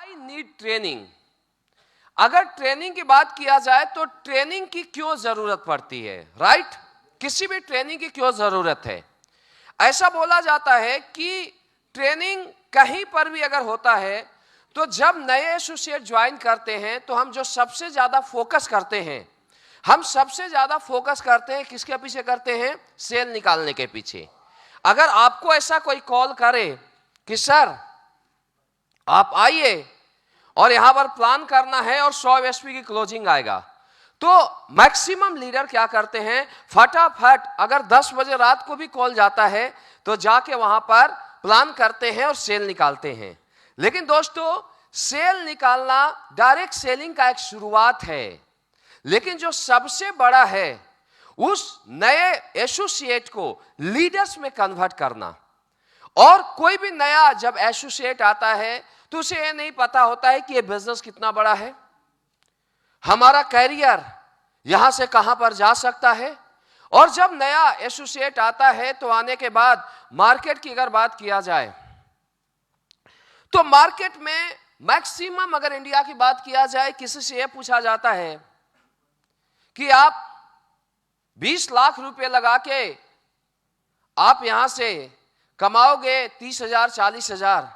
I need training. अगर training की बात किया जाए तो ट्रेनिंग की क्यों जरूरत पड़ती है, राइट? किसी भी ट्रेनिंग की क्यों जरूरत है? ऐसा बोला जाता है कि ट्रेनिंग कहीं पर भी अगर होता है तो जब नए एसोसिएट ज्वाइन करते हैं तो हम जो सबसे ज्यादा फोकस करते हैं, हम सबसे ज्यादा फोकस करते हैं किसके पीछे करते हैं? सेल निकालने के पीछे। अगर आपको ऐसा कोई कॉल करे कि सर आप आइए और यहां पर प्लान करना है और 100 एसपी की क्लोजिंग आएगा, तो मैक्सिमम लीडर क्या करते हैं? फटाफट अगर 10 बजे रात को भी कॉल जाता है तो जाके वहां पर प्लान करते हैं और सेल निकालते हैं। लेकिन दोस्तों, सेल निकालना डायरेक्ट सेलिंग का एक शुरुआत है, लेकिन जो सबसे बड़ा है उस नए एसोसिएट को लीडर्स में कन्वर्ट करना। और कोई भी नया जब एसोसिएट आता है तो उसे ये नहीं पता होता है कि ये बिजनेस कितना बड़ा है, हमारा कैरियर यहां से कहां पर जा सकता है। और जब नया एसोसिएट आता है तो आने के बाद मार्केट की अगर बात किया जाए तो मार्केट में मैक्सिमम अगर इंडिया की बात किया जाए, किसी से यह पूछा जाता है कि आप 20 लाख रुपए लगा के आप यहां से कमाओगे 30,000 40,000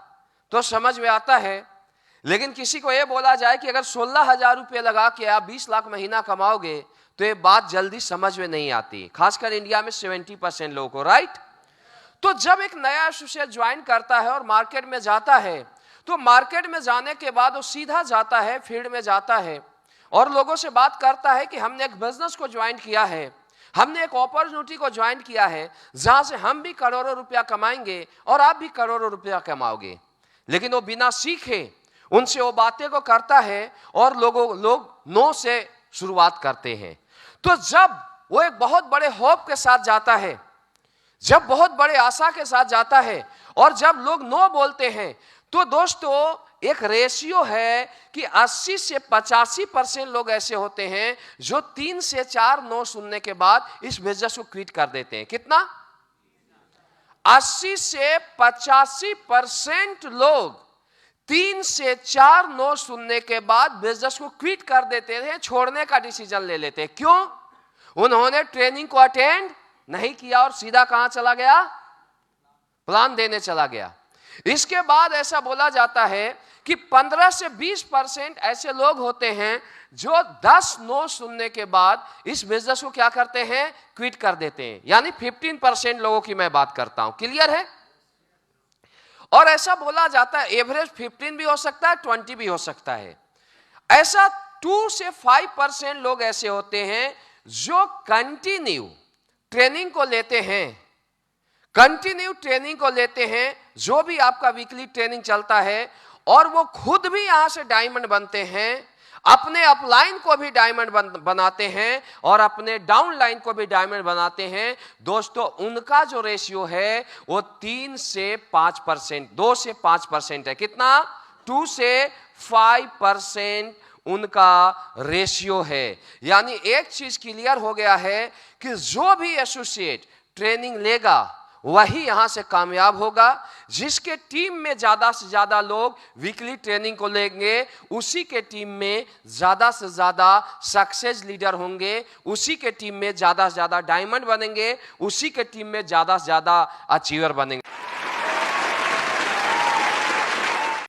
तो समझ में आता है। लेकिन किसी को यह बोला जाए कि अगर 16,000 रुपये लगा के आप 20 लाख महीना कमाओगे तो ये बात जल्दी समझ में नहीं आती, खासकर इंडिया में 70% लोगों को, राइट? तो जब एक नया एसोसिएट ज्वाइन करता है और मार्केट में जाता है तो मार्केट में जाने के बाद वो सीधा जाता है, फील्ड में जाता है और लोगों से बात करता है कि हमने एक बिजनेस को ज्वाइन किया है, हमने एक अपॉर्चुनिटी को ज्वाइन किया है जहां से हम भी करोड़ों रुपया कमाएंगे और आप भी करोड़ों रुपया कमाओगे। लेकिन वो बिना सीखे उनसे वो बातें को करता है और लोग नो से शुरुआत करते हैं। तो जब वो एक बहुत बड़े होप के साथ जाता है, जब बहुत बड़े आशा के साथ जाता है और जब लोग नो बोलते हैं तो दोस्तों एक रेशियो है कि 80 से 85% लोग ऐसे होते हैं जो 3 से 4 नो सुनने के बाद इस बिजनेस को क्विट कर देते हैं। कितना? 80 से 85% लोग 3 से 4 नो सुनने के बाद बिजनेस को क्विट कर देते हैं, छोड़ने का डिसीजन ले लेते हैं। क्यों? उन्होंने ट्रेनिंग को अटेंड नहीं किया और सीधा कहां चला गया? प्लान देने चला गया। इसके बाद ऐसा बोला जाता है कि 15 से 20% ऐसे लोग होते हैं जो 10 नो सुनने के बाद इस बिजनेस को क्या करते हैं? क्विट कर देते हैं। यानी 15% लोगों की मैं बात करता हूं। क्लियर है? और ऐसा बोला जाता है एवरेज 15 भी हो सकता है, 20 भी हो सकता है। ऐसा 2 से 5% लोग ऐसे होते हैं जो कंटिन्यू ट्रेनिंग को लेते हैं, कंटिन्यू ट्रेनिंग को लेते हैं, जो भी आपका वीकली ट्रेनिंग चलता है, और वो खुद भी यहां से डायमंड बनते हैं, अपने अपलाइन को भी डायमंड बनाते हैं और अपने डाउनलाइन को भी डायमंड बनाते हैं। दोस्तों, उनका जो रेशियो है वो 3 से 5%, 2 से 5% है। कितना? 2 से 5% उनका रेशियो है। यानी एक चीज क्लियर हो गया है कि जो भी एसोसिएट ट्रेनिंग लेगा वही यहां से कामयाब होगा। जिसके टीम में ज्यादा से ज्यादा लोग वीकली ट्रेनिंग को लेंगे, उसी के टीम में ज्यादा से ज्यादा सक्सेस लीडर होंगे, उसी के टीम में ज्यादा से ज्यादा डायमंड बनेंगे, उसी के टीम में ज्यादा से ज्यादा अचीवर बनेंगे।